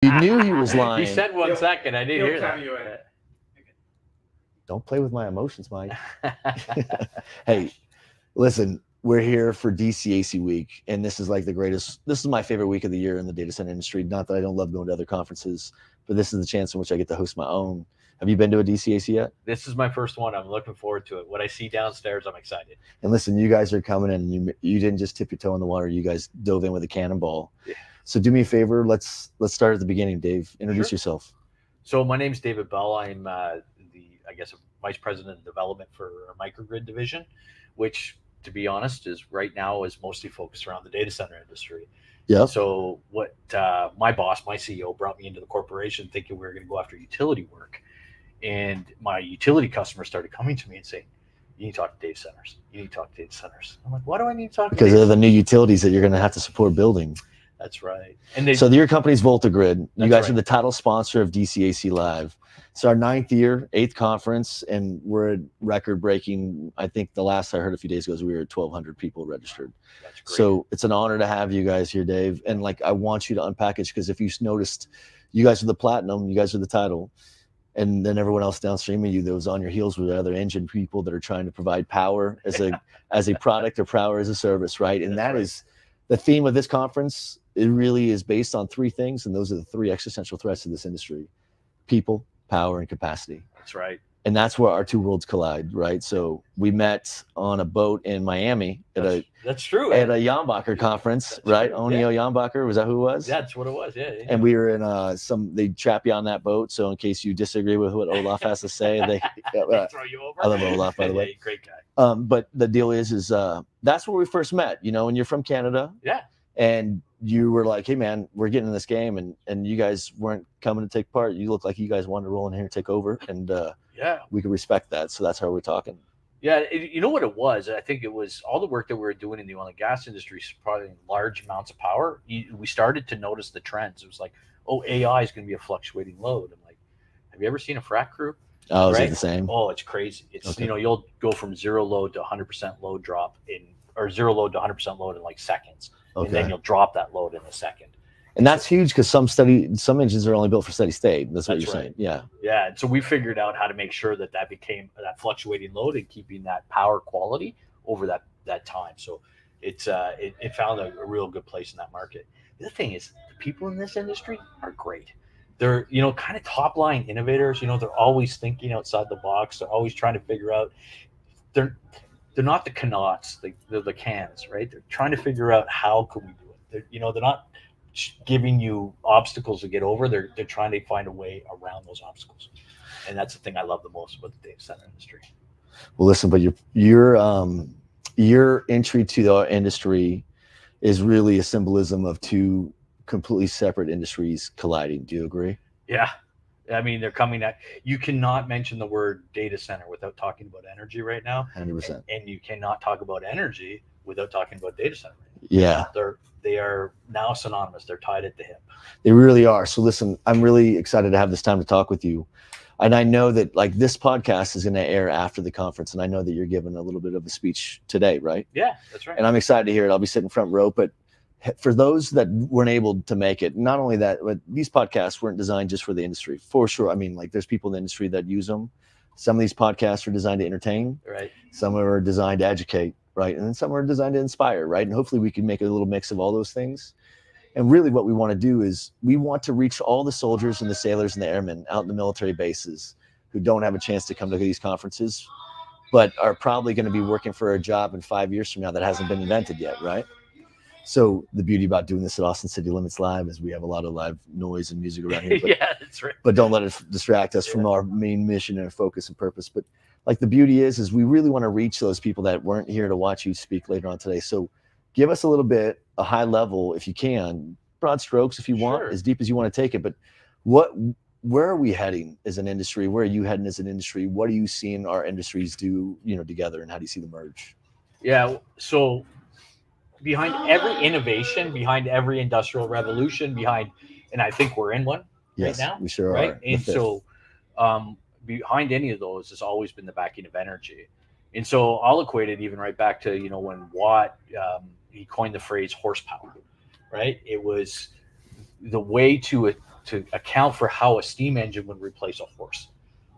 You knew he was lying. He said 1 second. I didn't hear count that. you in. Don't play with my emotions, Mike. Hey, listen, we're here for DCAC week, and this is like the greatest. This is my favorite week of the year in the data center industry. Not that I don't love going to other conferences, but this is the chance in which I get to host my own. Have you been to a DCAC yet? This is my first one. I'm looking forward to it. What I see downstairs, I'm excited. And listen, you guys are coming in. You didn't just tip your toe in the water. You guys dove in with a cannonball. Yeah. So do me a favor. Let's start at the beginning, Dave. Introduce Sure. yourself. So my name's David Bell. I'm vice president of development for our Microgrid division, which, to be honest, is right now is mostly focused around the data center industry. Yeah. So what my boss, my CEO, brought me into the corporation thinking we were going to go after utility work, and my utility customers started coming to me and saying, "You need to talk to data centers. You need to talk to data centers." I'm like, "Why do I need to talk to?" Because they're the new utilities that you're going to have to support building. That's right. And so your company's Voltagrid. You That's guys right. are the title sponsor of DCAC Live. It's our 9th year, 8th conference, and we're at record-breaking. I think the last I heard a few days ago is we were at 1,200 people registered. That's great. So it's an honor to have you guys here, Dave. And like, I want you to unpackage, because if you noticed, you guys are the platinum, you guys are the title, and then everyone else downstream of you that was on your heels were the other engine people that are trying to provide power as a product or power as a service, right? And that is the theme of this conference. It really is based on 3 things, and those are the 3 existential threats to this industry: people, power, and capacity. That's right. And that's where our 2 worlds collide, right? So we met on a boat in Miami at that's true. At a Jambacher conference, That's right? true. Onio Jambacher, was that who it was? That's what it was, yeah. And we were in they trap you on that boat. So in case you disagree with what Olaf has to say, they throw you over. I love Olaf, by the way. Yeah, great guy. But the deal is that's where we first met, and you're from Canada. Yeah. And you were like, "Hey man, we're getting in this game," and you guys weren't coming to take part. You look like you guys wanted to roll in here and take over, and we could respect that. So that's how we're talking. Yeah, you know what it was? I think it was all the work that we were doing in the oil and gas industry, supporting large amounts of power. We started to notice the trends. It was like, oh, AI is going to be a fluctuating load. I'm like, have you ever seen a frac crew? Oh, is it the same? Oh, it's crazy. It's Okay. You'll go from 0 load to 100% load drop or 0 load to 100% load in like seconds. Okay. And then you'll drop that load in a second. And that's huge, because some engines are only built for steady state. That's what you're saying. Yeah. Yeah. And so we figured out how to make sure that became that fluctuating load and keeping that power quality over that time. So it found a real good place in that market. The other thing is, the people in this industry are great. They're, kind of top line innovators. They're always thinking outside the box. They're always trying to figure out. They're not the cannots, they're the cans, right? They're trying to figure out how can we do it. They're not giving you obstacles to get over. They're trying to find a way around those obstacles, and that's the thing I love the most about the data center industry. Well, listen, but your entry to the industry is really a symbolism of 2 completely separate industries colliding. Do you agree? Yeah. I mean, they're coming at you. Cannot mention the word data center without talking about energy right now. 100%. And you cannot talk about energy without talking about data center. Yeah. They are now synonymous. They're tied at the hip. They really are. So listen, I'm really excited to have this time to talk with you. And I know that this podcast is going to air after the conference. And I know that you're giving a little bit of a speech today, right? Yeah, that's right. And I'm excited to hear it. I'll be sitting front row. But for those that weren't able to make it, not only that, but these podcasts weren't designed just for the industry, for sure. I mean, there's people in the industry that use them. Some of these podcasts are designed to entertain. Right. Some are designed to educate, right? And then some are designed to inspire, right? And hopefully we can make a little mix of all those things. And really what we want to do is we want to reach all the soldiers and the sailors and the airmen out in the military bases who don't have a chance to come to these conferences, but are probably going to be working for a job in 5 years from now that hasn't been invented yet, right? So the beauty about doing this at Austin City Limits Live is we have a lot of live noise and music around here. But, yeah, that's right. But don't let it distract us from our main mission and our focus and purpose. But the beauty is we really want to reach those people that weren't here to watch you speak later on today. So give us a little bit, a high level, if you can, broad strokes if you want, as deep as you want to take it. But where are we heading as an industry? Where are you heading as an industry? What are you seeing our industries do, together, and how do you see the merge? Yeah. So behind every innovation, behind every industrial revolution, and I think we're in one right now. We sure right? are. And so behind any of those has always been the backing of energy. And so I'll equate it even right back to, when Watt, he coined the phrase horsepower, right? It was the way to to account for how a steam engine would replace a horse.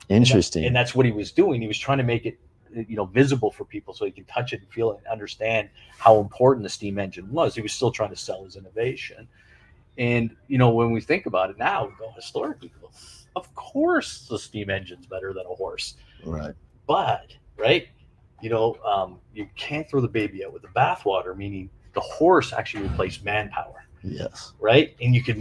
Interesting. And that's what he was doing. He was trying to make it, visible for people so he can touch it and feel it and understand how important the steam engine was. He was still trying to sell his innovation. And, when we think about it now, we go historically, of course the steam engine's better than a horse. Right. But, right, you can't throw the baby out with the bathwater, meaning the horse actually replaced manpower. Yes. Right. And you could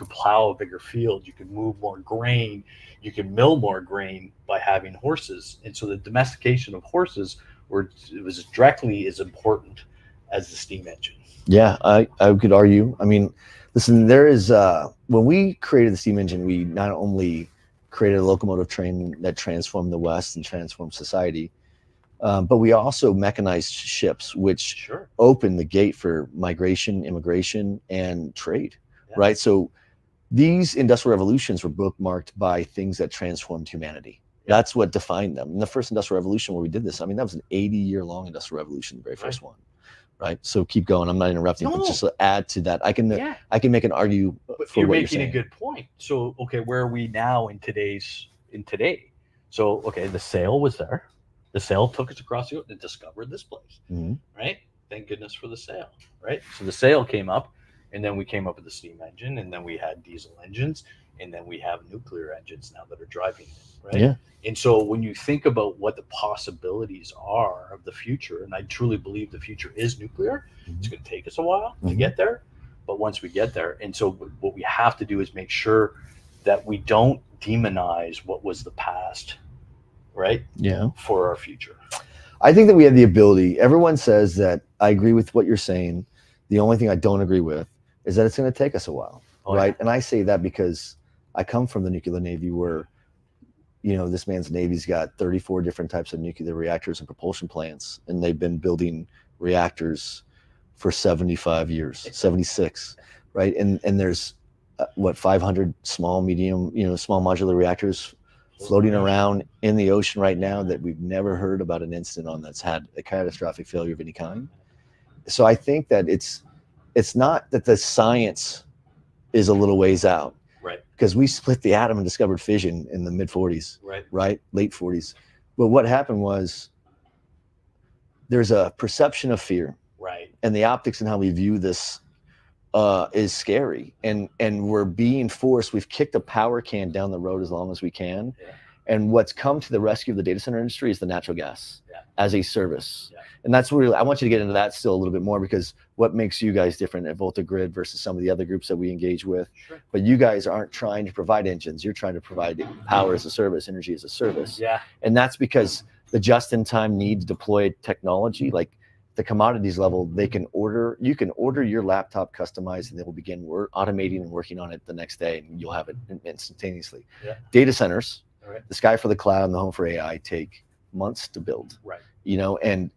plow a bigger field. You could move more grain. You can mill more grain by having horses. And so the domestication of horses was directly as important as the steam engine. Yeah, I could argue. I mean, listen, there is, when we created the steam engine, we not only created a locomotive train that transformed the West and transformed society, but we also mechanized ships, which opened the gate for migration, immigration, and trade, right? So these industrial revolutions were bookmarked by things that transformed humanity. That's what defined them. And the first industrial revolution where we did this, I mean, that was an 80-year-long industrial revolution, the very first one, right? So keep going. I'm not interrupting, but just to add to that, I can make an argue for you're what making a good point. So, okay, where are we now in today? So, okay, the sail was there. The sail took us across the ocean and discovered this place, right? Thank goodness for the sail, right? So the sail came up, and then we came up with the steam engine, and then we had diesel engines, and then we have nuclear engines now that are driving it, right? Yeah. And so when you think about what the possibilities are of the future, and I truly believe the future is nuclear, it's going to take us a while to get there, but once we get there, and so what we have to do is make sure that we don't demonize what was the past, right? Yeah. For our future. I think that we have the ability. Everyone says that. I agree with what you're saying. The only thing I don't agree with is that it's going to take us a while, right? And I say that because I come from the nuclear Navy where, this man's Navy's got 34 different types of nuclear reactors and propulsion plants, and they've been building reactors for 75 years, 76, right? And there's 500 small modular reactors floating around in the ocean right now that we've never heard about an incident on that's had a catastrophic failure of any kind. So I think that it's not that the science is a little ways out, right? Because we split the atom and discovered fission in the mid 40s, right? Late 40s. But what happened was there's a perception of fear, right? And the optics and how we view this is scary, and we're being forced. We've kicked a power can down the road as long as we can, and what's come to the rescue of the data center industry is the natural gas as a service, and that's really, I want you to get into that still a little bit more, because what makes you guys different at Voltagrid versus some of the other groups that we engage with. But you guys aren't trying to provide engines, you're trying to provide power as a service, energy as a service, and that's because the just-in-time need to deploy technology, like the commodities level, you can order your laptop customized, and they will begin automating and working on it the next day, and you'll have it instantaneously. Data centers, the sky for the cloud and the home for AI, take months to build, and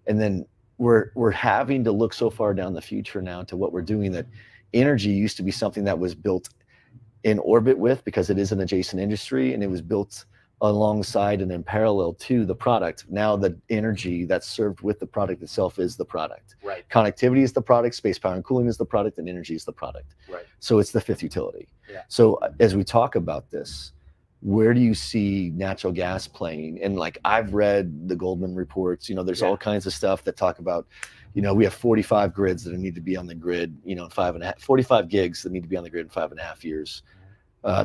then we're having to look so far down the future now to what we're doing, that energy used to be something that was built in orbit with, because it is an adjacent industry, and it was built alongside and in parallel to the product. Now the energy that's served with the product itself is the product. Connectivity is the product, space, power, and cooling is the product, and energy is the product. So it's the fifth utility. So as we talk about this, where do you see natural gas playing? And like, I've read the Goldman reports, there's all kinds of stuff that talk about, we have 45 grids that need to be on the grid, 45 gigs that need to be on the grid in 5.5 years.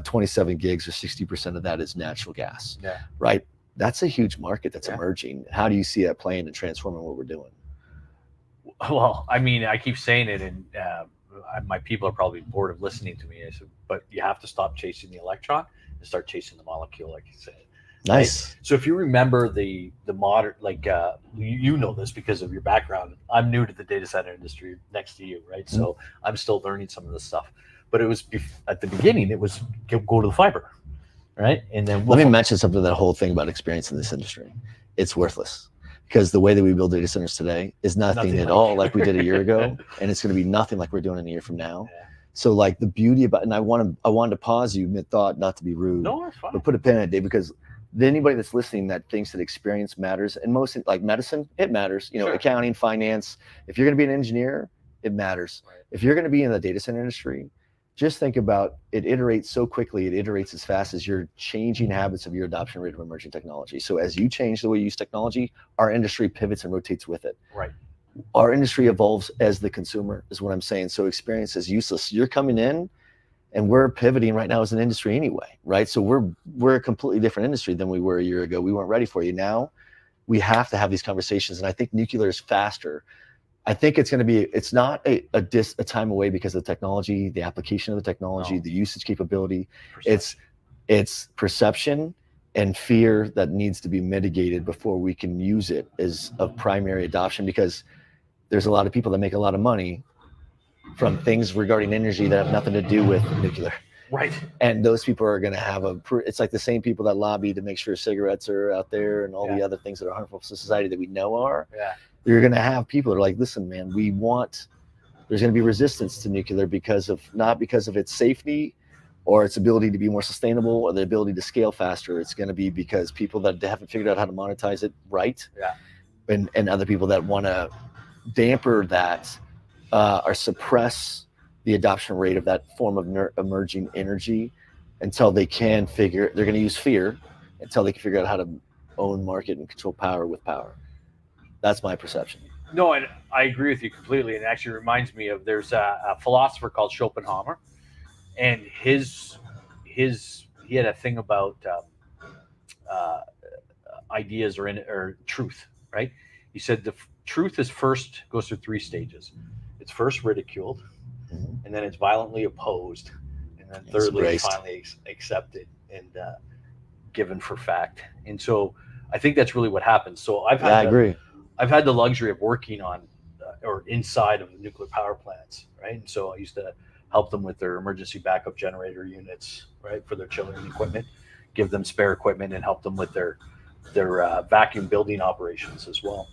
27 gigs, or 60% of that is natural gas, right? That's a huge market that's emerging. How do you see that playing and transforming what we're doing? Well, I mean, I keep saying it, and my people are probably bored of listening to me. I said, but you have to stop chasing the electron and start chasing the molecule, like you said. Nice. Right? So if you remember the modern, like you know this because of your background. I'm new to the data center industry next to you, right? So I'm still learning some of this stuff. But it was at the beginning, it was go to the fiber, right? And then let me mention something, that whole thing about experience in this industry. It's worthless, because the way that we build data centers today is nothing at all like we did a year ago, and it's going to be nothing like we're doing in a year from now. So like the beauty about, and I wanted to pause you mid thought, not to be rude, but put a pin in it, Dave, because anybody that's listening that thinks that experience matters, and most, like medicine, it matters, accounting, finance. If you're going to be an engineer, it matters. If you're going to be in the data center industry, just think about it iterates so quickly. It iterates as fast as you're changing habits of your adoption rate of emerging technology. So as you change the way you use technology, our industry pivots and rotates with it. Right. Our industry evolves as the consumer is what I'm saying. So experience is useless. You're coming in and we're pivoting right now as an industry anyway, right? So we're a completely different industry than we were a year ago. We weren't ready for you. Now we have to have these conversations. And I think nuclear is faster. I think it's going to be, it's not a time away because of the technology, the application of the technology, the usage capability. Perception. It's perception and fear that needs to be mitigated before we can use it as a primary adoption, because there's a lot of people that make a lot of money from things regarding energy that have nothing to do with nuclear. Right. And those people are going to have it's like the same people that lobby to make sure cigarettes are out there and all the other things that are harmful to society that we know are. Yeah. You're going to have people that are like, listen, man, there's going to be resistance to nuclear not because of its safety or its ability to be more sustainable or the ability to scale faster. It's going to be because people that haven't figured out how to monetize it right. Yeah. And other people that want to damper that or suppress the adoption rate of that form of emerging energy until they're going to use fear until they can figure out how to own, market, and control power with power. That's my perception. No, and I agree with you completely. And it actually reminds me of there's a philosopher called Schopenhauer, and he had a thing about ideas or truth, right? He said the truth goes through 3 stages. It's first ridiculed, and then it's violently opposed, and then thirdly, it's finally accepted and given for fact. And so I think that's really what happens. So I agree. I've had the luxury of working on or inside of nuclear power plants, right? And so I used to help them with their emergency backup generator units, right, for their chilling equipment, give them spare equipment, and help them with their vacuum building operations as well.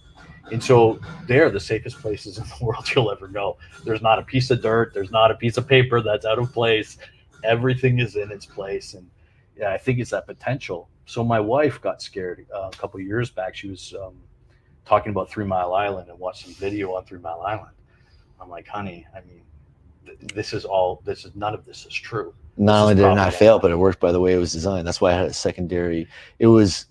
And so they're the safest places in the world you'll ever go. There's not a piece of dirt. There's not a piece of paper that's out of place. Everything is in its place. And yeah, I think it's that potential. So my wife got scared a couple of years back. She was talking about 3 Mile Island and watched some video on 3 Mile Island. I'm like, honey, I mean, none of this is true. Not only did it not fail, but it worked by the way it was designed. That's why I had a secondary. It was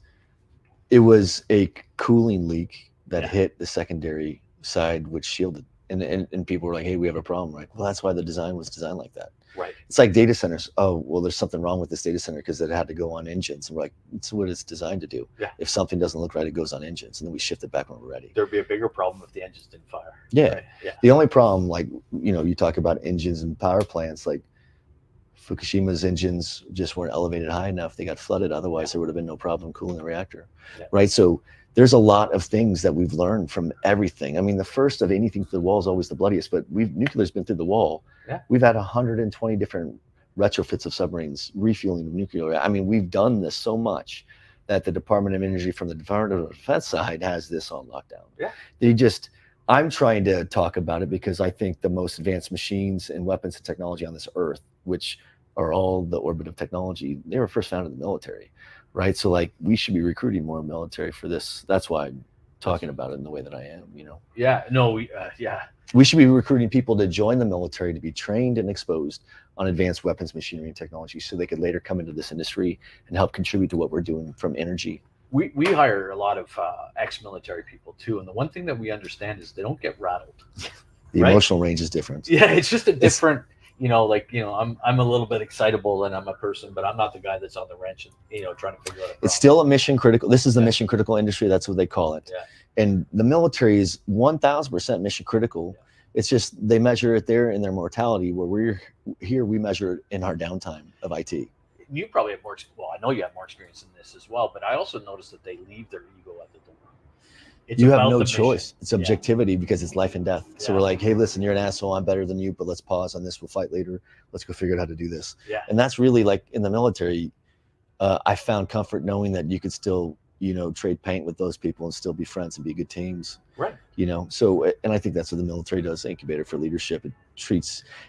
a cooling leak that hit the secondary side, which shielded. And people were like, hey, we have a problem. Right? Well, that's why the design was designed like that. Right. It's like data centers. Oh, well, there's something wrong with this data center because it had to go on engines. And we're like, it's what it's designed to do. Yeah. If something doesn't look right, it goes on engines, and then we shift it back when we're ready. There'd be a bigger problem if the engines didn't fire. Yeah. Right? Yeah. The only problem, like, you talk about engines and power plants, like Fukushima's engines just weren't elevated high enough. They got flooded. Otherwise, there would have been no problem cooling the reactor. Yeah. Right. So there's a lot of things that we've learned from everything. I mean, the first of anything through the wall is always the bloodiest, but nuclear's been through the wall. Yeah. We've had 120 different retrofits of submarines, refueling of nuclear. I mean, we've done this so much that the Department of Energy from the Department of Defense side has this on lockdown. Yeah. I'm trying to talk about it because I think the most advanced machines and weapons and technology on this earth, which are all the orbit of technology, they were first found in the military. Right. So like we should be recruiting more military for this. That's why I'm talking about it in the way that I am, Yeah, no, we should be recruiting people to join the military to be trained and exposed on advanced weapons, machinery, and technology so they could later come into this industry and help contribute to what we're doing from energy. We hire a lot of ex-military people too. And the one thing that we understand is they don't get rattled. The emotional range is different. Yeah, it's just a different, I'm a little bit excitable and I'm a person, but I'm not the guy that's on the wrench and, trying to figure out. It's still a mission critical. This is the mission critical industry. That's what they call it. Yeah. And the military is 1000% mission critical. Yeah. It's just, they measure it there in their mortality, where we're here, we measure it in our downtime of IT. You probably have more, I know you have more experience in this as well, but I also noticed that they leave their ego at the door. You have no choice. It's objectivity because it's life and death. So we're like, hey, listen, you're an asshole. I'm better than you, but let's pause on this. We'll fight later. Let's go figure out how to do this. Yeah. And that's really like in the military. I found comfort knowing that you could still, trade paint with those people and still be friends and be good teams. Right. So, and I think that's what the military does. The incubator for leadership. It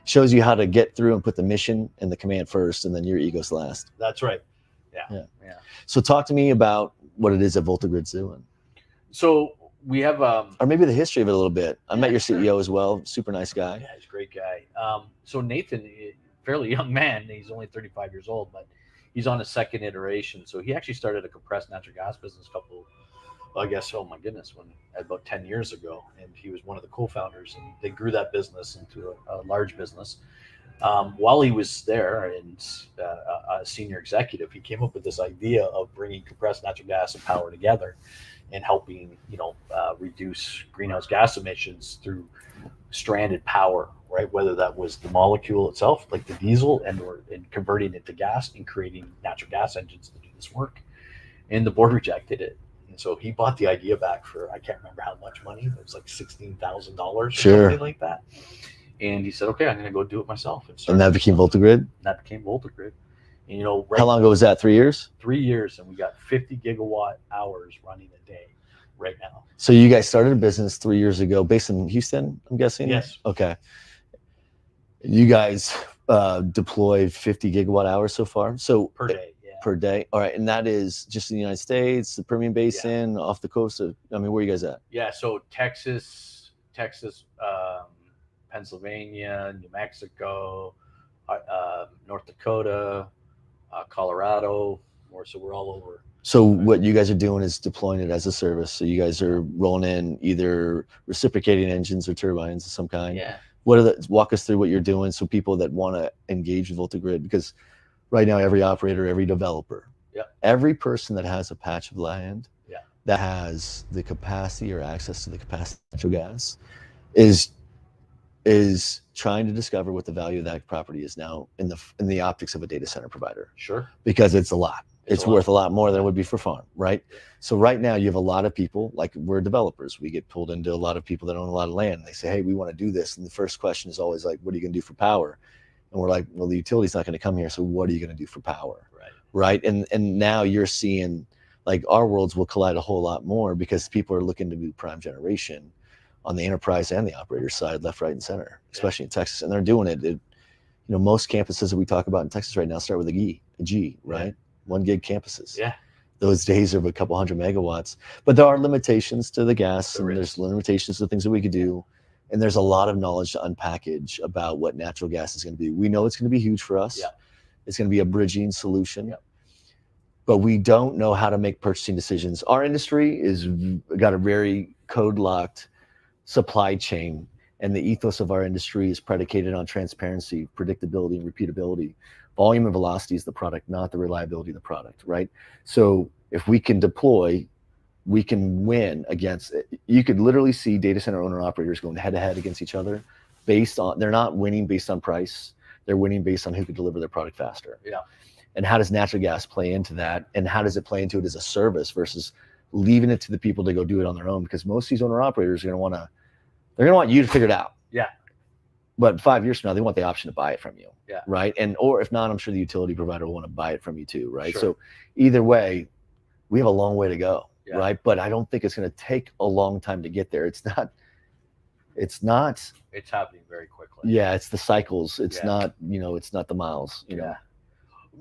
shows you how to get through and put the mission and the command first, and then your ego's last. That's right. Yeah. So talk to me about what it is that Voltagrid's doing. So we have or maybe the history of it a little bit. I met your CEO as well. Super nice guy. Yeah, he's a great guy. So Nathan, fairly young man. He's only 35 years old, but he's on a second iteration. So he actually started a compressed natural gas business I guess, oh my goodness, when about 10 years ago. And he was one of the co-founders, and they grew that business into a large business. While he was there and a senior executive, he came up with this idea of bringing compressed natural gas and power together and helping, reduce greenhouse gas emissions through stranded power, right? Whether that was the molecule itself, like the diesel, and converting it to gas and creating natural gas engines to do this work. And the board rejected it. And so he bought the idea back for, I can't remember how much money. It was like $16,000 or something like that. And he said, okay, I'm going to go do it myself. And that became Voltagrid? That became Voltagrid. And, how long ago was that? 3 years? 3 years. And we got 50 gigawatt hours running a day right now. So you guys started a business 3 years ago based in Houston, I'm guessing? Yes. Okay. You guys deployed 50 gigawatt hours so far? So per day. Yeah. Per day. All right. And that is just in the United States, the Permian Basin, off the coast of, where are you guys at? Yeah. So Texas, Pennsylvania, New Mexico, North Dakota, Colorado, so we're all over. So what you guys are doing is deploying it as a service. So you guys are rolling in either reciprocating engines or turbines of some kind. Yeah. Walk us through what you're doing, so people that want to engage with Voltagrid, because right now every operator, every developer, every person that has a patch of land that has the capacity or access to the capacity of natural gas is trying to discover what the value of that property is now in the optics of a data center provider. Sure. Because it's a lot. It's worth a lot more than it would be for farm, right? So right now you have a lot of people, like we're developers. We get pulled into a lot of people that own a lot of land. And they say, hey, we want to do this. And the first question is always like, what are you going to do for power? And we're like, well, the utility's not going to come here. So what are you going to do for power? Right. And now you're seeing, like, our worlds will collide a whole lot more because people are looking to do prime generation on the enterprise and the operator side, left, right, and center, especially in Texas. And they're doing it. Most campuses that we talk about in Texas right now start with a G, right? Yeah. 1 gig campuses. Yeah. Those days are of a couple hundred megawatts. But there are limitations to the gas, and there's limitations to the things that we could do. And there's a lot of knowledge to unpackage about what natural gas is going to be. We know it's going to be huge for us. Yeah. It's going to be a bridging solution. But we don't know how to make purchasing decisions. Our industry is got a very code-locked supply chain, and the ethos of our industry is predicated on transparency, predictability, and repeatability. Volume and velocity is the product, not the reliability of the product, right? So if we can deploy, we can win against it. You could literally see data center owner operators going head-to-head against each other they're not winning based on price. They're winning based on who can deliver their product faster. Yeah. And how does natural gas play into that? And how does it play into it as a service versus leaving it to the people to go do it on their own? Because most of these owner operators are going to want you to figure it out. Yeah. But 5 years from now, they want the option to buy it from you. Yeah. Right. Or if not, I'm sure the utility provider will want to buy it from you too. Right. Sure. So either way, we have a long way to go. Yeah. Right. But I don't think it's going to take a long time to get there. It's happening very quickly. Yeah. It's the cycles. It's not, it's not the miles, you know.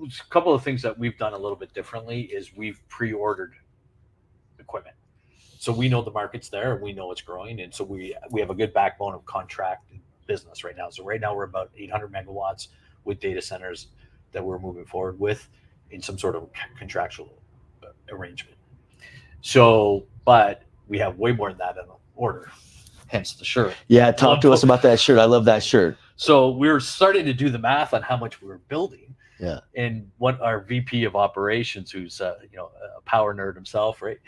A couple of things that we've done a little bit differently is we've pre-ordered equipment. So we know the market's there, we know it's growing. And so we have a good backbone of contract business right now. So right now we're about 800 megawatts with data centers that we're moving forward with in some sort of contractual arrangement. So, but we have way more than that in the order, hence the shirt. Yeah, talk to us about that shirt. I love that shirt. So we were starting to do the math on how much we were building. Yeah. And what our VP of operations, who's a power nerd himself, right?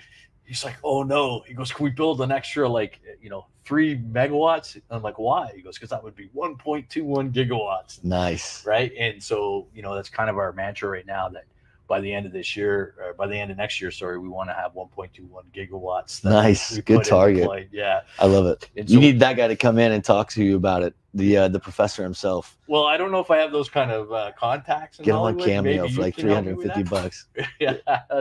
He's like, oh no. He goes, can we build an extra 3 megawatts? And I'm like, why? He goes, because that would be 1.21 gigawatts. Nice. Right. And so, that's kind of our mantra right now, that by the end of next year, we want to have 1.21 gigawatts. Nice. Good target. Yeah. I love it. And you need that guy to come in and talk to you about it. The professor himself. Well, I don't know if I have those kind of contacts. Get him on Cameo for like $350. Yeah.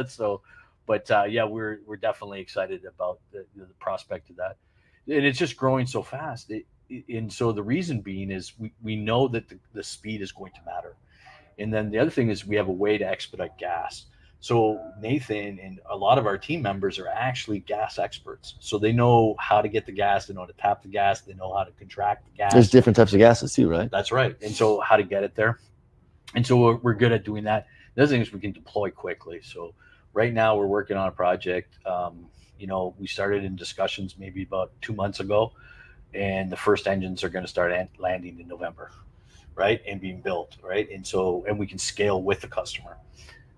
So, but we're definitely excited about the prospect of that, and it's just growing so fast. And so the reason being is we know that the speed is going to matter, and then the other thing is we have a way to expedite gas. So Nathan and a lot of our team members are actually gas experts. So they know how to get the gas, they know how to tap the gas, they know how to contract the gas. There's different types of gases too, right? That's right. And so how to get it there. And so we're good at doing that. The other thing is we can deploy quickly. So right now we're working on a project. We started in discussions maybe about 2 months ago, and the first engines are going to start landing in November, right, and being built, right, and we can scale with the customer.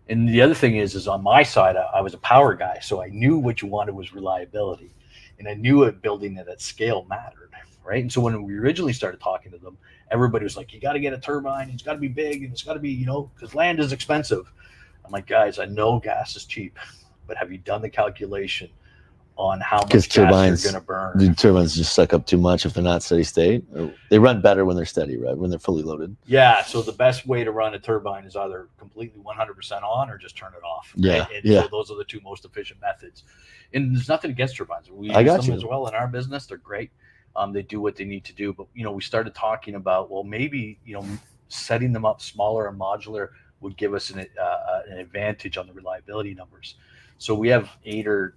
And the other thing is on my side, I was a power guy, so I knew what you wanted was reliability, and I knew it building it at scale mattered, right? And so when we originally started talking to them, everybody was like, "You got to get a turbine. It's got to be big, and it's got to be, because land is expensive." I'm like, guys, I know gas is cheap, but have you done the calculation on how much gas you're going to burn? The turbines just suck up too much if they're not steady state. They run better when they're steady, right? When they're fully loaded. Yeah. So the best way to run a turbine is either completely 100% on or just turn it off. Yeah. Right? So those are the two most efficient methods. And there's nothing against turbines. We use them as well in our business. They're great. They do what they need to do. But, we started talking about, well, maybe, setting them up smaller and modular would give us an advantage on the reliability numbers. So we have eight or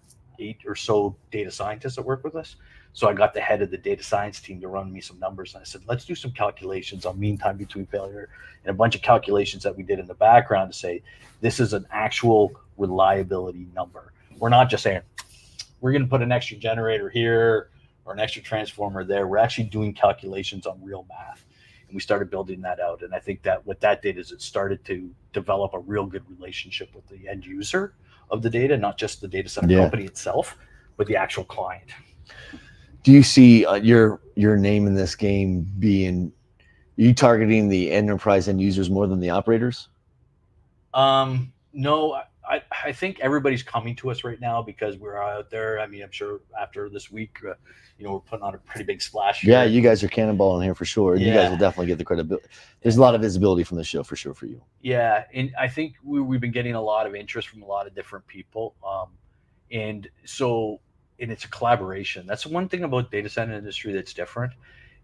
so data scientists that work with us. So I got the head of the data science team to run me some numbers. And I said, let's do some calculations on mean time between failure and a bunch of calculations that we did in the background to say, this is an actual reliability number. We're not just saying, we're going to put an extra generator here or an extra transformer there. We're actually doing calculations on real math. And we started building that out. And I think that what that did is it started to develop a real good relationship with the end user of the data, not just the data center company itself, but the actual client. Do you see your name in this game being, are you targeting the enterprise end users more than the operators? No, I think everybody's coming to us right now because we're out there. I mean, I'm sure after this week, we're putting on a pretty big splash here. Yeah, you guys are cannonballing here for sure. And you guys will definitely get the credibility. There's a lot of visibility from the show for sure for you. Yeah, and I think we've been getting a lot of interest from a lot of different people. And it's a collaboration. That's one thing about data center industry that's different,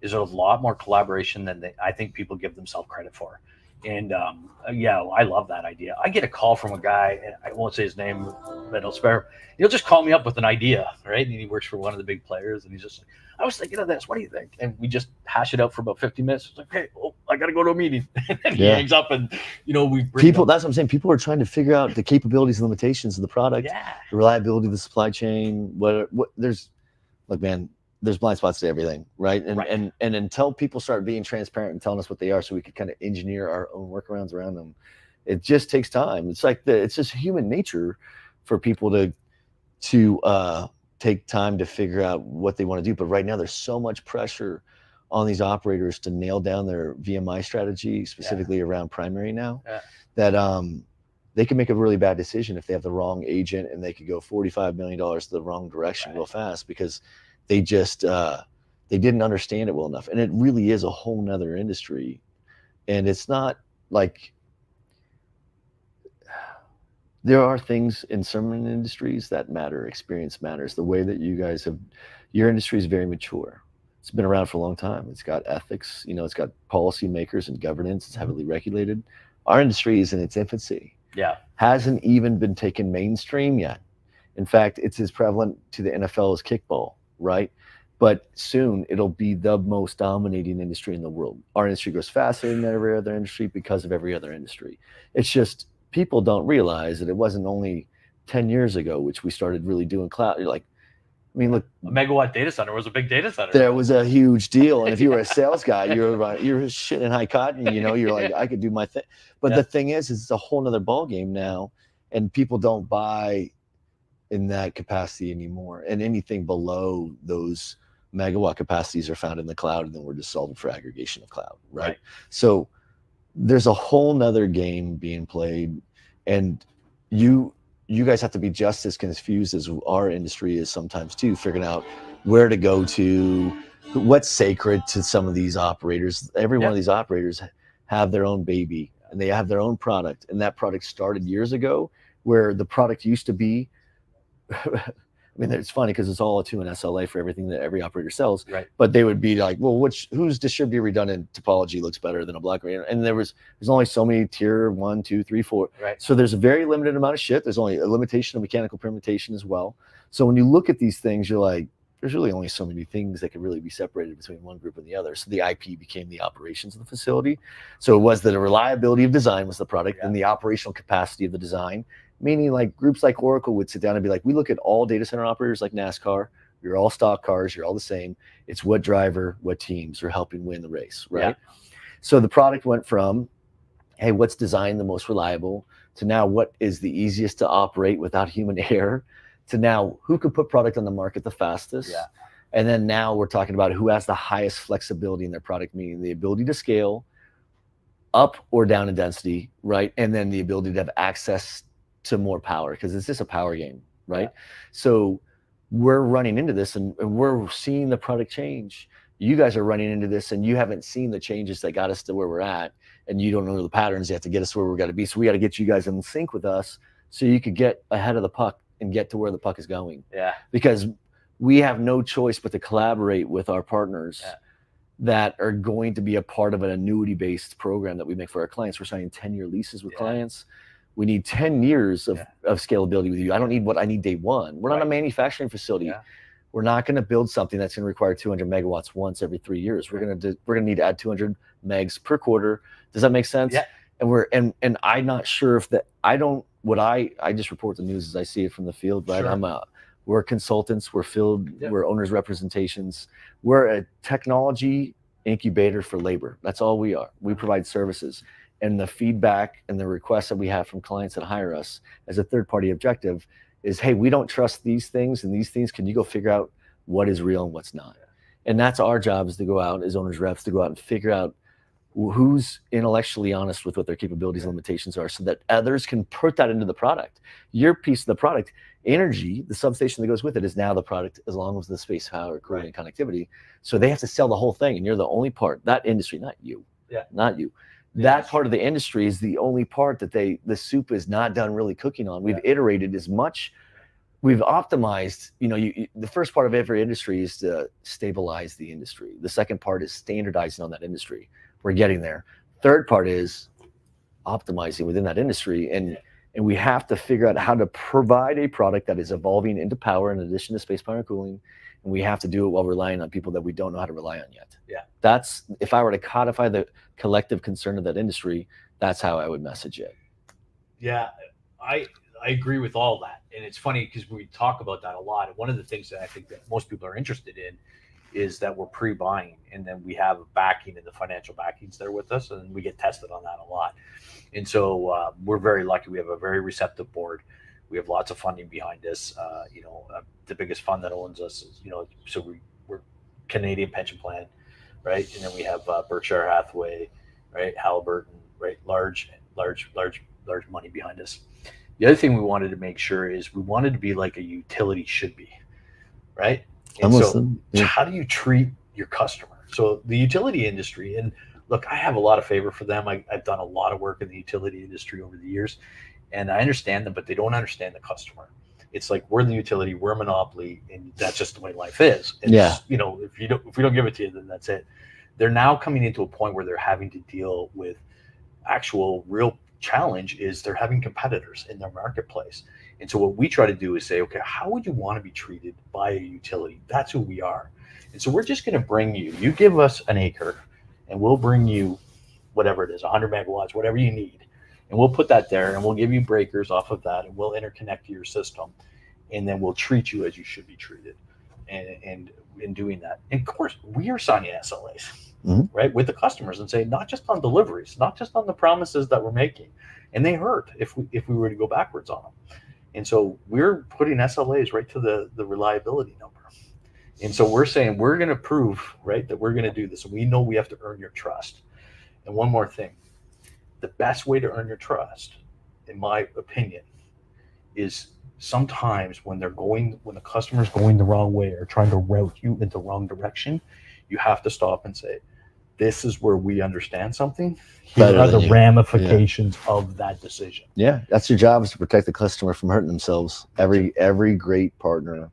is there's a lot more collaboration than I think people give themselves credit for. And I love that idea. I get a call from a guy, and I won't say his name, but I'll spare him. He'll just call me up with an idea, right? And he works for one of the big players, and he's just like, I was thinking of this. What do you think? And we just hash it out for about 50 minutes. It's like, hey, I got to go to a meeting. And he hangs up, and that's what I'm saying. People are trying to figure out the capabilities and limitations of the product, the reliability of the supply chain. There's blind spots to everything, right? And until people start being transparent and telling us what they are, so we could kind of engineer our own workarounds around them, it just takes time. It's like it's just human nature for people to take time to figure out what they want to do. But right now, there's so much pressure on these operators to nail down their VMI strategy, specifically around primary now, that they can make a really bad decision if they have the wrong agent, and they could go $45 million the wrong direction real fast because they just they didn't understand it well enough. And it really is a whole nother industry. And it's not like, there are things in certain industries that matter. Experience matters. The way that you guys your industry is very mature. It's been around for a long time. It's got ethics, it's got policy makers and governance. It's heavily regulated. Our industry is in its infancy. Yeah. Hasn't even been taken mainstream yet. In fact, it's as prevalent to the NFL as kickball, right? But soon it'll be the most dominating industry in the world. Our industry goes faster than every other industry because of every other industry. It's just, people don't realize that it wasn't only 10 years ago, which we started really doing cloud. You're like, look, a megawatt data center was a big data center. There was a huge deal. And if you were a sales guy, you're shitting high cotton, you're like, I could do my thing. But the thing is it's a whole nother ball game now, and people don't buy in that capacity anymore. And anything below those megawatt capacities are found in the cloud, and then we're just solving for aggregation of cloud, right? So there's a whole nother game being played, and you guys have to be just as confused as our industry is sometimes too, figuring out where to go to, what's sacred to some of these operators. Every one of these operators have their own baby, and they have their own product, and that product started years ago, where the product used to be I mean, it's funny because it's all to an SLA for everything that every operator sells. Right. But they would be like, well, whose distributed redundant topology looks better than a BlackBerry? And there's only so many tier 1, 2, 3, 4. Right. So there's a very limited amount of shit. There's only a limitation of mechanical permutation as well. So when you look at these things, you're like, there's really only so many things that could really be separated between one group and the other. So the IP became the operations of the facility. So it was that the reliability of design was the product, and the operational capacity of the design. Meaning, like, groups like Oracle would sit down and be like, we look at all data center operators like NASCAR. You're all stock cars. You're all the same. It's what driver, what teams are helping win the race, right? Yeah. So the product went from, hey, what's designed the most reliable, to now what is the easiest to operate without human error, to now who could put product on the market the fastest. Yeah. And then now we're talking about who has the highest flexibility in their product, meaning the ability to scale up or down in density, right? And then the ability to have access to more power, because it's just a power game, right? Yeah. So we're running into this and we're seeing the product change. You guys are running into this and you haven't seen the changes that got us to where we're at, and you don't know the patterns yet to get us where we're got to be. So we got to get you guys in sync with us so you could get ahead of the puck and get to where the puck is going. Yeah. Because we have no choice but to collaborate with our partners that are going to be a part of an annuity-based program that we make for our clients. We're signing 10-year leases with clients. We need 10 years of scalability with you. I don't need what I need day one. We're not a manufacturing facility. Yeah. We're not going to build something that's going to require 200 megawatts once every 3 years. We're going to need to add 200 megs per quarter. Does that make sense? Yeah. And I'm not sure if that, I just report the news as I see it from the field, right? Sure. We're consultants, we're field, we're owners representations. We're a technology incubator for labor. That's all we are. We provide services. And the feedback and the requests that we have from clients that hire us as a third-party objective is, hey, we don't trust these things and these things. Can you go figure out what is real and what's not? And that's our job, is to go out as owners reps, to go out and figure out who's intellectually honest with what their capabilities and limitations are, so that others can put that into the product. Your piece of the product, energy, the substation that goes with it, is now the product, as long as the space, power, cooling, and connectivity. So they have to sell the whole thing, and you're the only part. That industry, not you. Yeah. Not you. That part of the industry is the only part that the soup is not done really cooking on. We've iterated as much, we've optimized. The first part of every industry is to stabilize the industry. The second part is standardizing on that industry. We're getting there. Third part is optimizing within that industry, and we have to figure out how to provide a product that is evolving into power in addition to space, power, and cooling. And we have to do it while relying on people that we don't know how to rely on yet. Yeah. That's, if I were to codify the collective concern of that industry, that's how I would message it. Yeah, I agree with all that. And it's funny because we talk about that a lot. And one of the things that I think that most people are interested in is that we're pre-buying, and then we have a backing, and the financial backings there with us, and we get tested on that a lot. And so we're very lucky. We have a very receptive board. We have lots of funding behind us. The biggest fund that owns us is, so we're Canadian pension plan, right? And then we have Berkshire Hathaway, right? Halliburton, right? Large money behind us. The other thing we wanted to make sure is we wanted to be like a utility should be, right? And how do you treat your customer? So the utility industry, and look, I have a lot of favor for them. I've done a lot of work in the utility industry over the years, and I understand them, but they don't understand the customer. It's like, we're the utility, we're a monopoly, and that's just the way life is. And if we don't give it to you, then that's it. They're now coming into a point where they're having to deal with actual real challenge, is they're having competitors in their marketplace. And so what we try to do is say, okay, how would you want to be treated by a utility? That's who we are. And so we're just going to bring you give us an acre, and we'll bring you whatever it is, 100 megawatts, whatever you need. And we'll put that there, and we'll give you breakers off of that, and we'll interconnect to your system, and then we'll treat you as you should be treated. And in doing that, and of course, we are signing SLAs, right, with the customers, and say, not just on deliveries, not just on the promises that we're making, and they hurt if we were to go backwards on them. And so we're putting SLAs right to the reliability number. And so we're saying, we're going to prove, right, that we're going to do this. And we know we have to earn your trust. And one more thing, the best way to earn your trust, in my opinion, is sometimes when the customer's going the wrong way or trying to route you in the wrong direction, you have to stop and say, this is where we understand something. Here are the ramifications of that decision. Yeah, that's your job, is to protect the customer from hurting themselves. Every great partner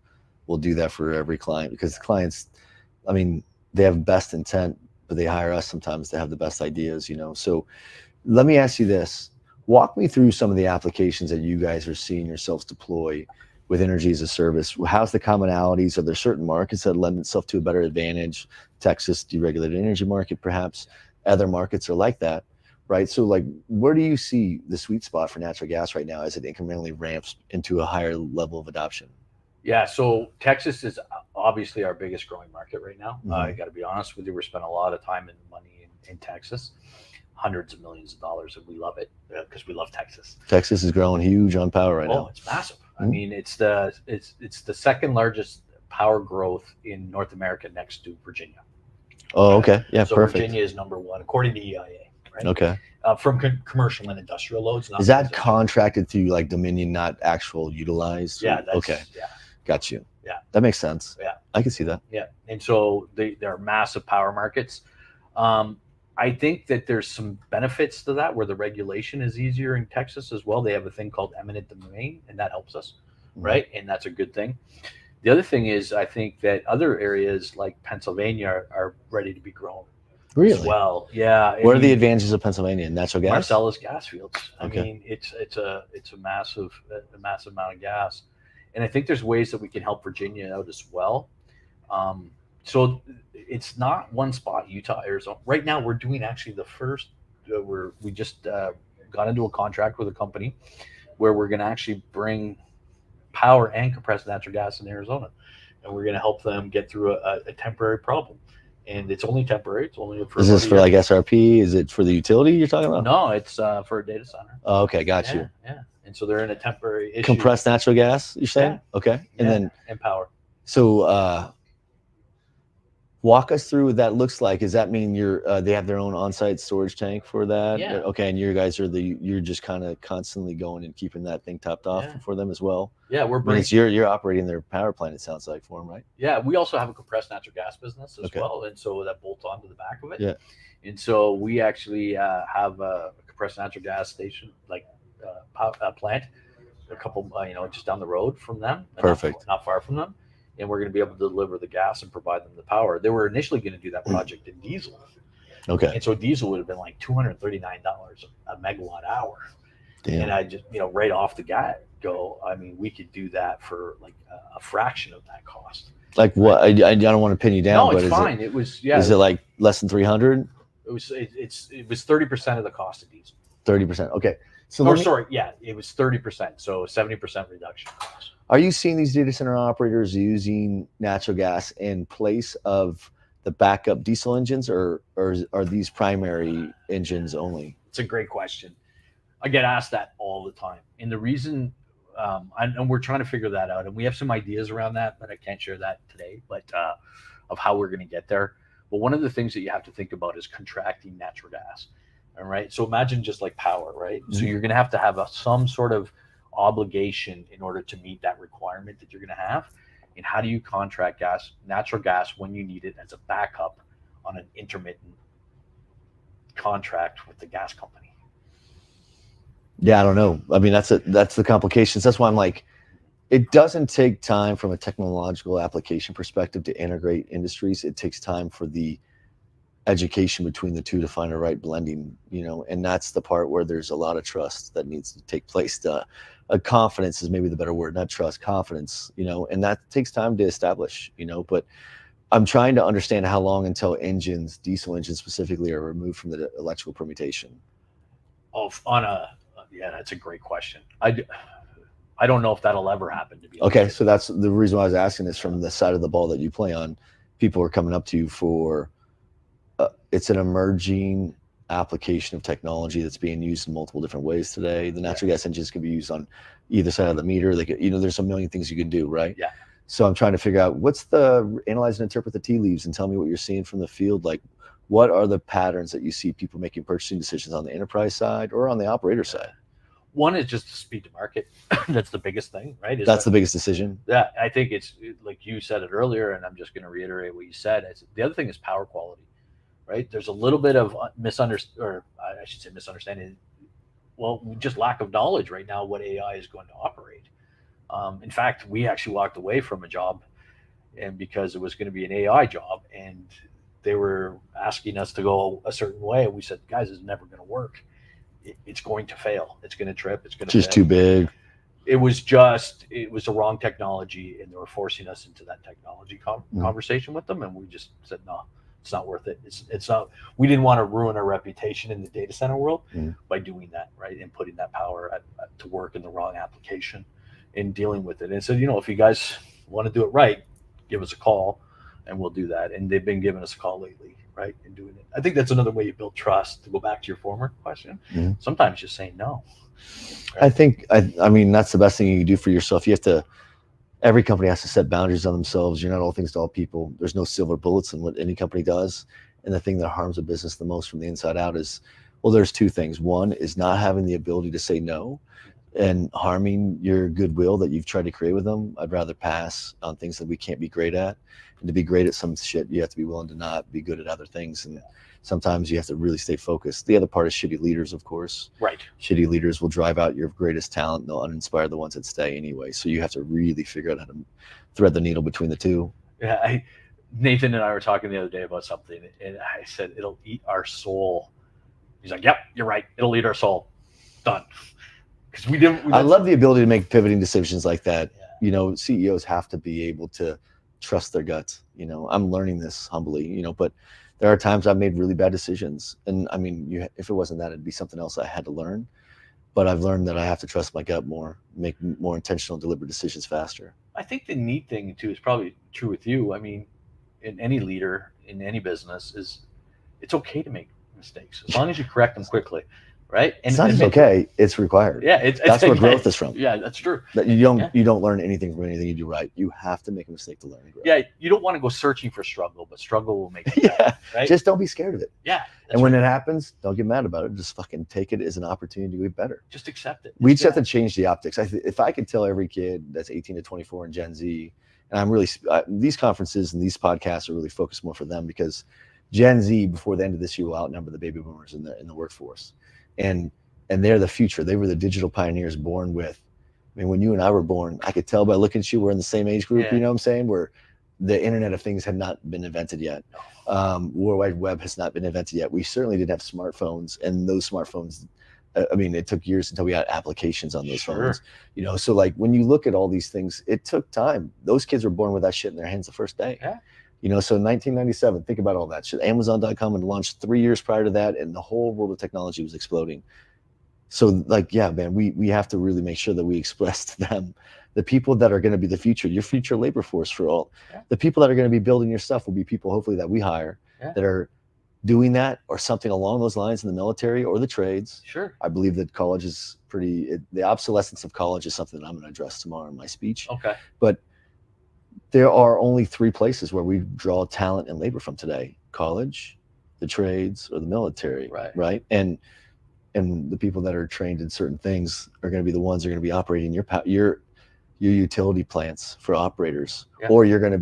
we'll do that for every client, because clients, I mean, they have best intent, but they hire us sometimes to have the best ideas, you know. So let me ask you this. Walk me through some of the applications that you guys are seeing yourselves deploy with energy as a service. How's the commonalities? Are there certain markets that lend itself to a better advantage? Texas, deregulated energy market, perhaps. Other markets are like that, right? So like, where do you see the sweet spot for natural gas right now as it incrementally ramps into a higher level of adoption? Yeah, so Texas is obviously our biggest growing market right now. Mhm. I got to be honest with you, we're spending a lot of time and money in Texas, hundreds of millions of dollars, and we love it because we love Texas. Texas is growing huge on power right now. Oh, it's massive. I Mhm. mean, it's the second largest power growth in North America next to Virginia. Oh, okay. Yeah, So perfect. Virginia is number one according to EIA, right? Okay. From commercial and industrial loads. Not Is that residential. contracted through like Dominion, not actual utilized? Yeah. That's, Okay. Yeah. Got you. Yeah. That makes sense. Yeah. I can see that. Yeah. And so they're massive power markets. I think that there's some benefits to that where the regulation is easier in Texas as well. They have a thing called eminent domain, and that helps us, right? And that's a good thing. The other thing is, I think that other areas like Pennsylvania are ready to be grown as Really? well. Yeah. What are the advantages of Pennsylvania? Natural gas? Marcellus gas fields. I Okay. mean, it's a massive amount of gas, and I think there's ways that we can help Virginia out as well. So it's not one spot, Utah, Arizona. Right now, we're doing actually the first. We just got into a contract with a company where we're going to actually bring power and compressed natural gas in Arizona, and we're going to help them get through a temporary problem. And it's only temporary. It's only for. Is this for like SRP? Is it for the utility you're talking about? No, it's for a data center. Oh, okay, got you. Yeah. And so they're in a temporary issue. Compressed natural gas, you're saying? Yeah. Okay. And then power. So walk us through what that looks like. Does that mean they have their own on-site storage tank for that? Yeah. Okay, and you guys you're just kind of constantly going and keeping that thing topped off for them as well. Yeah, we're I mean, bringing. it's you're operating their power plant. It sounds like for them, right? Yeah, we also have a compressed natural gas business as well, and so that bolts onto the back of it. Yeah. And so we actually have a compressed natural gas station, like plant, a couple, just down the road from them. Perfect. Not far from them. And we're going to be able to deliver the gas and provide them the power. They were initially going to do that project in diesel. Okay. And so diesel would have been like $239 a megawatt hour. Damn. And I just, right off the bat I mean, we could do that for like a fraction of that cost. Like what? I don't want to pin you down. No, but it's fine. It was, yeah. Is it like less than 300? It was 30% of the cost of diesel. 30%. Okay. So it was 30%. So 70% reduction cost. Are you seeing these data center operators using natural gas in place of the backup diesel engines, or are these primary engines only? It's a great question. I get asked that all the time. And the reason, and we're trying to figure that out, and we have some ideas around that, but I can't share that today, but of how we're going to get there. But one of the things that you have to think about is contracting natural gas. All right. So imagine just like power, right? Mm-hmm. So you're going to have some sort of obligation in order to meet that requirement that you're going to have. And how do you contract natural gas when you need it as a backup on an intermittent contract with the gas company? Yeah, I don't know. I mean, that's the complications. That's why I'm like, it doesn't take time from a technological application perspective to integrate industries. It takes time for the education between the two to find a right blending, and that's the part where there's a lot of trust that needs to take place. Confidence is maybe the better word, not trust, confidence, and that takes time to establish, but I'm trying to understand how long until diesel engines specifically, are removed from the electrical permutation. That's a great question. I don't know if that'll ever happen, to be honest. Okay, so that's the reason why I was asking this. From the side of the ball that you play on, people are coming up to you for it's an emerging application of technology that's being used in multiple different ways today. The natural gas engines can be used on either side of the meter. They could, there's a million things you can do, right? Yeah. So I'm trying to figure out analyze and interpret the tea leaves and tell me what you're seeing from the field. Like, what are the patterns that you see people making purchasing decisions on the enterprise side or on the operator side? One is just the speed to market. That's the biggest thing, right? That's the biggest decision. Yeah, I think it's like you said it earlier, and I'm just going to reiterate what you said. The other thing is power quality. Right? There's a little bit of misunderstanding. Well, just lack of knowledge right now what AI is going to operate. In fact, we actually walked away from a job and because it was going to be an AI job, and they were asking us to go a certain way, we said, guys, it's never going to work. It's going to fail. It's going to trip. It's going to Just fail. too big. It was the wrong technology, and they were forcing us into that technology conversation with them, and we just said, no, it's not worth it. It's not. We didn't want to ruin our reputation in the data center world by doing that, right, and putting that power to work in the wrong application and dealing with it. And so, if you guys want to do it right, give us a call, and we'll do that. And they've been giving us a call lately, right, and doing it. I think that's another way you build trust. To go back to your former question, sometimes just saying no. Right? I mean, that's the best thing you can do for yourself. Every company has to set boundaries on themselves. You're not all things to all people. There's no silver bullets in what any company does. And the thing that harms a business the most from the inside out is, well, there's two things. One is not having the ability to say no and harming your goodwill that you've tried to create with them. I'd rather pass on things that we can't be great at. And to be great at some shit, you have to be willing to not be good at other things. And sometimes you have to really stay focused. The other part is shitty leaders, of course. Right. Shitty leaders will drive out your greatest talent. They'll uninspire the ones that stay anyway. So you have to really figure out how to thread the needle between the two. Yeah, Nathan and I were talking the other day about something, and I said, it'll eat our soul. He's like, yep, you're right. It'll eat our soul. Done. Because I love the ability to make pivoting decisions like that. Yeah. CEOs have to be able to trust their guts. I'm learning this humbly, but there are times I've made really bad decisions. And I mean, if it wasn't that, it'd be something else I had to learn. But I've learned that I have to trust my gut more, make more intentional, deliberate decisions faster. I think the neat thing too is probably true with you. I mean, in any leader, in any business, is it's okay to make mistakes as long as you correct them quickly. Right? And it's not just okay, it's required. Yeah, that's where growth is from. Yeah, that's true. That you don't learn anything from anything you do right. You have to make a mistake to learn and grow. Yeah, you don't want to go searching for struggle, but struggle will make it better, right? Just don't be scared of it. Yeah. And when it happens, don't get mad about it. Just fucking take it as an opportunity to get better. Just accept it. We just have to change the optics. If I could tell every kid that's 18 to 24 in Gen Z, and I'm really these conferences and these podcasts are really focused more for them, because Gen Z before the end of this year will outnumber the baby boomers in the workforce, and they're the future. They were the digital pioneers born with. I mean, when you and I were born, I could tell by looking at you, we're in the same age group. Yeah. You know what I'm saying? Where the Internet of Things had not been invented yet. World Wide Web has not been invented yet. We certainly didn't have smartphones, and those smartphones, I mean, it took years until we had applications on those phones. So like when you look at all these things, it took time. Those kids were born with that shit in their hands the first day. Yeah. So in 1997, think about all that shit. Amazon.com had launched 3 years prior to that, and the whole world of technology was exploding. So like, yeah, man, we have to really make sure that we express to them the people that are going to be the future, your future labor force for all. Yeah. The people that are going to be building your stuff will be people hopefully that we hire that are doing that or something along those lines in the military or the trades. Sure. I believe that college is the obsolescence of college is something that I'm going to address tomorrow in my speech. Okay. But there are only 3 places where we draw talent and labor from today: college, the trades, or the military. Right. And the people that are trained in certain things are going to be the ones that are going to be operating your utility plants for operators, or they're going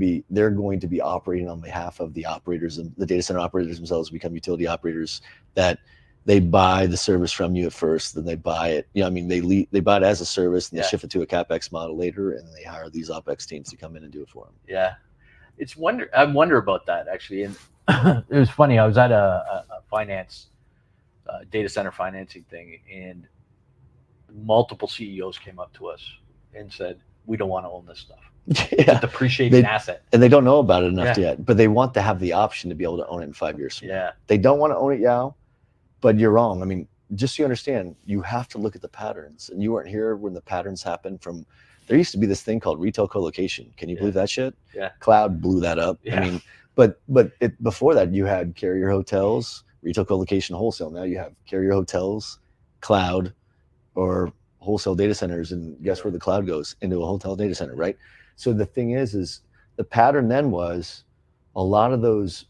to be operating on behalf of the operators, and the data center operators themselves become utility operators that they buy the service from you at first, then they buy it. They buy it as a service, and they shift it to a CapEx model later, and they hire these OpEx teams to come in and do it for them. Yeah, I wonder about that actually, and it was funny. I was at a finance. Data center financing thing, and multiple CEOs came up to us and said, we don't want to own this stuff. It's a depreciating asset. And they don't know about it enough yet, but they want to have the option to be able to own it in 5 years from now. They don't want to own it now, but you're wrong. I mean, just so you understand, you have to look at the patterns, and you weren't here when the patterns happened from, there used to be this thing called retail co-location. Can you believe that shit? Yeah. Cloud blew that up. Yeah. I mean, but before that, you had carrier hotels, retail co-location, wholesale. Now you have carrier hotels, cloud, or wholesale data centers, and guess where the cloud goes? Into a hotel data center, right? So the thing is the pattern then was a lot of those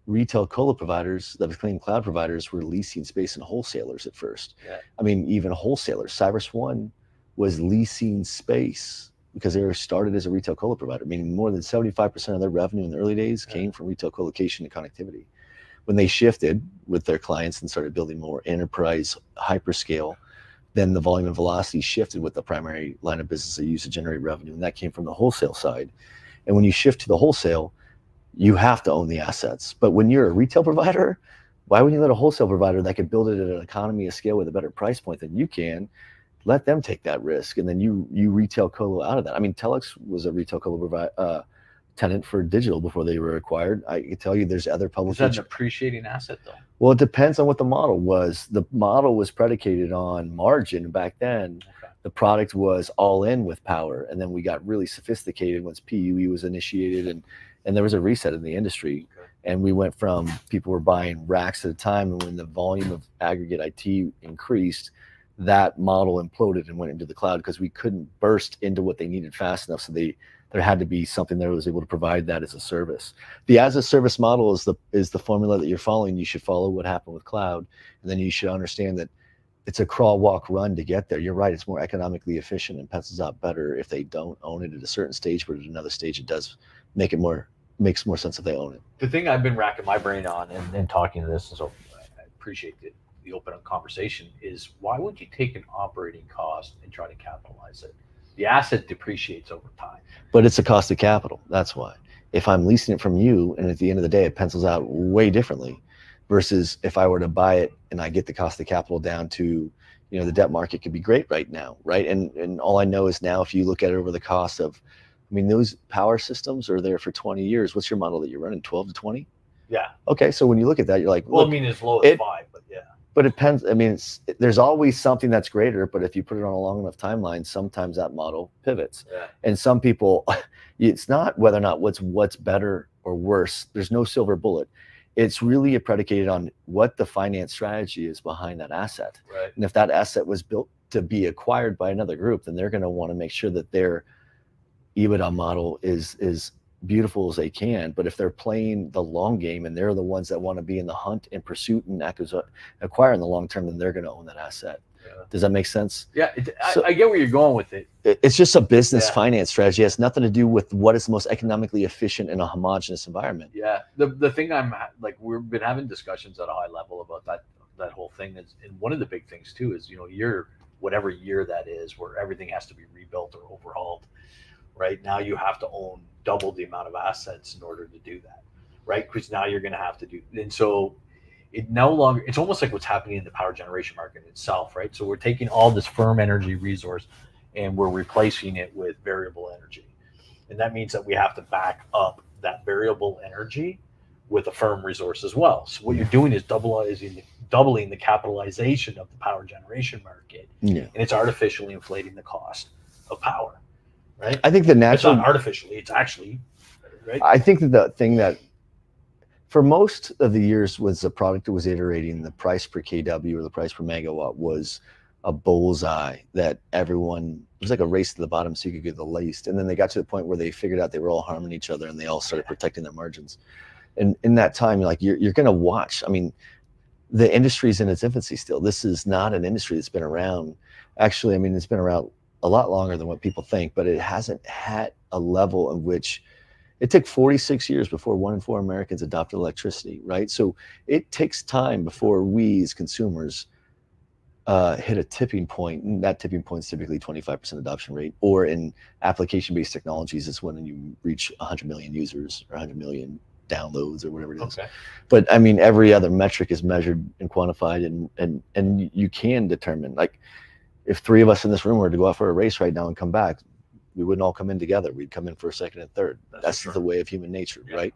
retail colo providers that became cloud providers were leasing space in wholesalers at first. Yeah. I mean, even wholesalers. CyrusOne was leasing space because they were started as a retail colo provider, meaning more than 75% of their revenue in the early days came from retail colocation and connectivity. When they shifted with their clients and started building more enterprise hyperscale, then the volume and velocity shifted with the primary line of business they used to generate revenue, and that came from the wholesale side. And when you shift to the wholesale, you have to own the assets. But when you're a retail provider, why wouldn't you let a wholesale provider that could build it at an economy of scale with a better price point than you can, let them take that risk, and then you retail colo out of that? I mean, Telex was a retail colo tenant for digital before they were acquired. I can tell you there's other public. Is that an appreciating asset though? Well, it depends on what the model was. The model was predicated on margin back then. Okay. The product was all in with power, and then we got really sophisticated once PUE was initiated, and there was a reset in the industry. Okay. And we went from people were buying racks at a time, and when the volume of aggregate IT increased, that model imploded and went into the cloud because we couldn't burst into what they needed fast enough. So there had to be something that was able to provide that as a service. The as a service model is the formula that you're following. You should follow what happened with cloud, and then you should understand that it's a crawl, walk, run to get there. You're right. It's more economically efficient and pencils out better if they don't own it at a certain stage, but at another stage, it does makes more sense if they own it. The thing I've been racking my brain on and talking to this, and so I appreciate the open conversation, is why would you take an operating cost and try to capitalize it? The asset depreciates over time. But it's a cost of capital. That's why. If I'm leasing it from you, and at the end of the day, it pencils out way differently, versus if I were to buy it and I get the cost of capital down to, the debt market could be great right now, right? And all I know is now, if you look at it over the cost of, those power systems are there for 20 years. What's your model that you're running? 12 to 20? Yeah. Okay, so when you look at that, you're like, well, as low as 5, but yeah. But it depends. There's always something that's greater, but if you put it on a long enough timeline, sometimes that model pivots. Yeah. And some people, it's not whether or not what's better or worse. There's no silver bullet. It's really predicated on what the finance strategy is behind that asset. Right. And if that asset was built to be acquired by another group, then they're going to want to make sure that their EBITDA model is beautiful as they can. But if they're playing the long game and they're the ones that want to be in the hunt and pursuit and acquire in the long term, then they're going to own that asset. Yeah. Does that make sense? Yeah, I get where you're going with it. It's just a business finance strategy. It has nothing to do with what is the most economically efficient in a homogenous environment. Yeah, the thing we've been having discussions at a high level about that whole thing is, and one of the big things too is, whatever year that is where everything has to be rebuilt or overhauled. Right now, you have to own double the amount of assets in order to do that, right? Because now you're going to have to do, and so it's almost like what's happening in the power generation market itself, right? So we're taking all this firm energy resource and we're replacing it with variable energy. And that means that we have to back up that variable energy with a firm resource as well. So what you're doing is doubling the capitalization of the power generation market. Yeah. And it's artificially inflating the cost of power. Right? I think it's not artificially, it's actually, right? I think that the thing that for most of the years was the product that was iterating, the price per kW or the price per megawatt was a bullseye that everyone, it was like a race to the bottom so you could get the least. And then they got to the point where they figured out they were all harming each other and they all started protecting their margins. And in that time, you're going to watch. The industry's in its infancy still. This is not an industry that's been around. Actually, it's been around a lot longer than what people think, but it hasn't had a level in which it took 46 years before 1 in 4 Americans adopted electricity, right? So it takes time before we as consumers hit a tipping point. And that tipping point is typically 25% adoption rate, or in application-based technologies, it's when you reach 100 million users or 100 million downloads or whatever it is. Okay. But every other metric is measured and quantified, and you can determine, if 3 of us in this room were to go out for a race right now and come back, we wouldn't all come in together. We'd come in for a second and third. That's the way of human nature, right?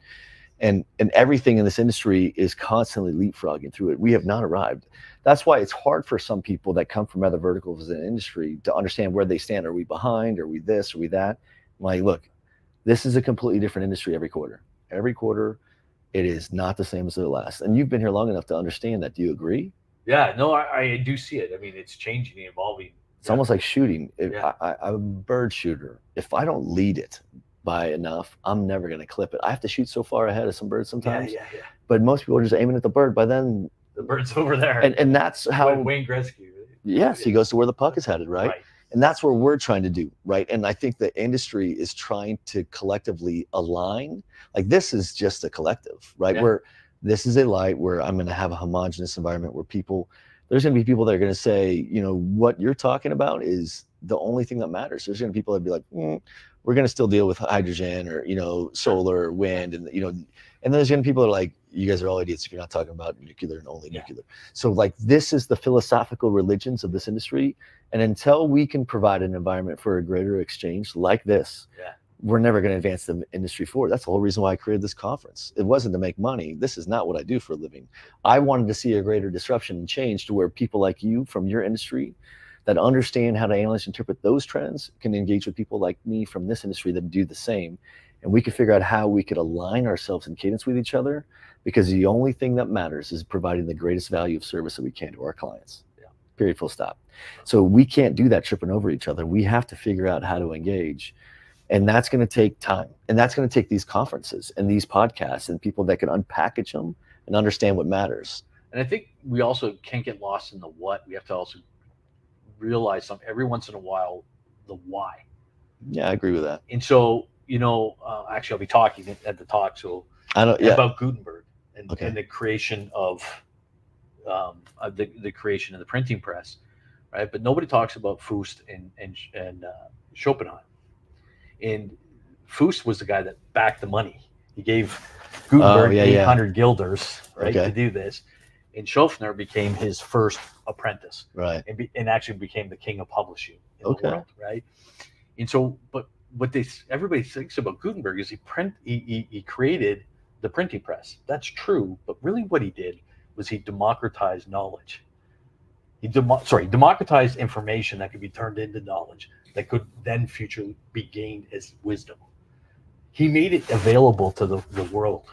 And everything in this industry is constantly leapfrogging through it. We have not arrived. That's why it's hard for some people that come from other verticals in the industry to understand where they stand. Are we behind? Are we this? Are we that? Look, this is a completely different industry every quarter. Every quarter, it is not the same as the last. And you've been here long enough to understand that. Do you agree? Yeah, no, I do see it. It's changing and evolving. It's almost like shooting. I'm a bird shooter. If I don't lead it by enough, I'm never going to clip it. I have to shoot so far ahead of some birds sometimes. Yeah. But most people are just aiming at the bird. By then, the bird's over there. And that's how Wayne Gretzky. Yes, he goes to where the puck is headed, right? And that's what we're trying to do, right? And I think the industry is trying to collectively align. This is just a collective, right? Where this is a light where I'm going to have a homogenous environment where there's going to be people that are going to say, what you're talking about is the only thing that matters. There's going to be people that be like, we're going to still deal with hydrogen or, you know, solar or wind. And, you know, and there's going to be people that are like, you guys are all idiots if you're not talking about nuclear and only nuclear. So like, this is the philosophical religions of this industry. And until we can provide an environment for a greater exchange like this, we're never going to advance the industry forward. That's the whole reason why I created this conference. It wasn't to make money. This is not what I do for a living. I wanted to see a greater disruption and change to where people like you from your industry that understand how to analyze and interpret those trends can engage with people like me from this industry that do the same. And we could figure out how we could align ourselves in cadence with each other, because the only thing that matters is providing the greatest value of service that we can to our clients. Period, full stop. So we can't do that tripping over each other. We have to figure out how to engage. And that's going to take time. And that's going to take these conferences and these podcasts and people that can unpackage them and understand what matters. And I think we also can't get lost in the what. We have to also realize every once in a while, the why. Yeah, I agree with that. And so, you know, actually I'll be talking at the talk. So about Gutenberg and the creation of the creation of the printing press, right? But nobody talks about Fust and Schopenhauer. And Fust was the guy that backed the money. He gave Gutenberg 800 guilders, right, to do this. And Schopenhauer became his first apprentice, right? And actually became the king of publishing in the world, right? And so, but what everybody thinks about Gutenberg is he created the printing press. That's true, but really what he did was he democratized knowledge. He democratized information that could be turned into knowledge that could then future be gained as wisdom. He made it available to the world.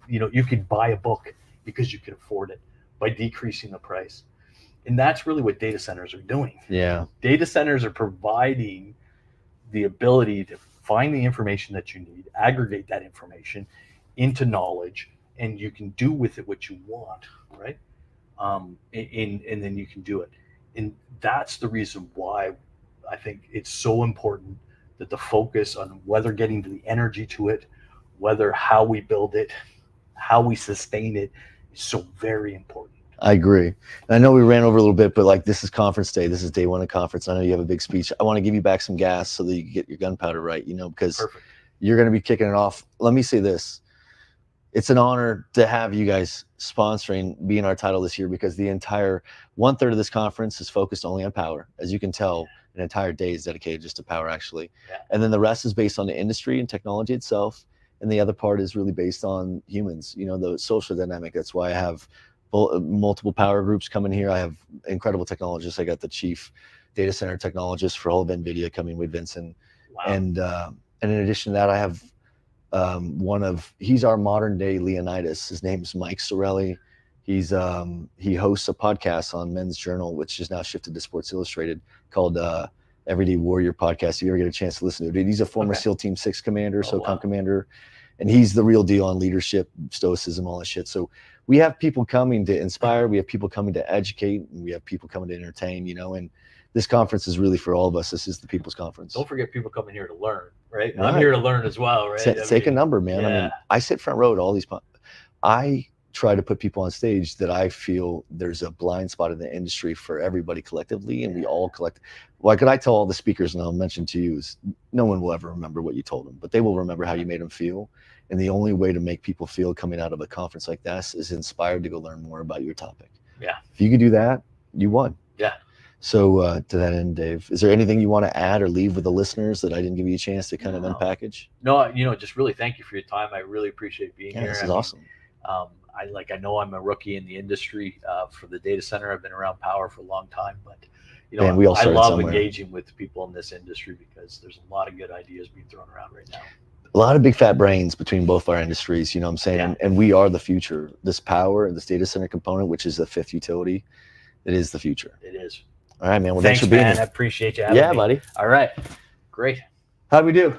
You know, you could buy a book because you could afford it by decreasing the price. And that's really what data centers are doing. Yeah. Data centers are providing the ability to find the information that you need, aggregate that information into knowledge, and you can do with it what you want, right? And then you can do it. And that's the reason why I think it's so important that the focus on whether getting to the energy to it, whether how we build it, how we sustain it is so very important. I agree. And I know we ran over a little bit, but like, this is conference day. This is day one of conference. I know you have a big speech. I want to give you back some gas so that you can get your gunpowder right, you know, because you're going to be kicking it off. Let me say this. It's an honor to have you guys sponsoring, being our title this year, because the entire 1/3 of this conference is focused only on power. As you can tell, an entire day is dedicated just to power, actually. And then the rest is based on the industry and technology itself. And the other part is really based on humans, you know, the social dynamic. That's why I have multiple power groups coming here. I have incredible technologists. I got the chief data center technologist for all of NVIDIA coming with Vincent. And in addition to that, I have he's our modern day Leonidas. His name's Mike Sorelli. He hosts a podcast on Men's Journal, which is now shifted to Sports Illustrated, called Everyday Warrior Podcast. If you ever get a chance to listen to it, he's a former SEAL Team 6 commander, SOCOM commander, and he's the real deal on leadership, stoicism, all that shit. So we have people coming to inspire, we have people coming to educate, and we have people coming to entertain, you know, and this conference is really for all of us. This is the people's conference. Don't forget people coming here to learn, right? I'm here to learn as well, right? Take a number, man. I mean, I sit front row to all these. I try to put people on stage that I feel there's a blind spot in the industry for everybody collectively, and we all collect. Like I tell all the speakers, and I'll mention to you, is no one will ever remember what you told them, but they will remember how you made them feel. And the only way to make people feel coming out of a conference like this is inspired to go learn more about your topic. Yeah. If you could do that, you won. Yeah. So to that end, Dave, is there anything you want to add or leave with the listeners that I didn't give you a chance to kind of unpackage? No, you know, just really thank you for your time. I really appreciate being here. This is awesome. I know I'm a rookie in the industry for the data center. I've been around power for a long time, but you know, I love engaging with people in this industry because there's a lot of good ideas being thrown around right now. A lot of big fat brains between both our industries, you know what I'm saying? And we are the future. This power and this data center component, which is the fifth utility, it is the future. It is. All right, man. Well, thanks for being man. here. I appreciate you having me. Yeah, buddy. All right. Great. How'd we do?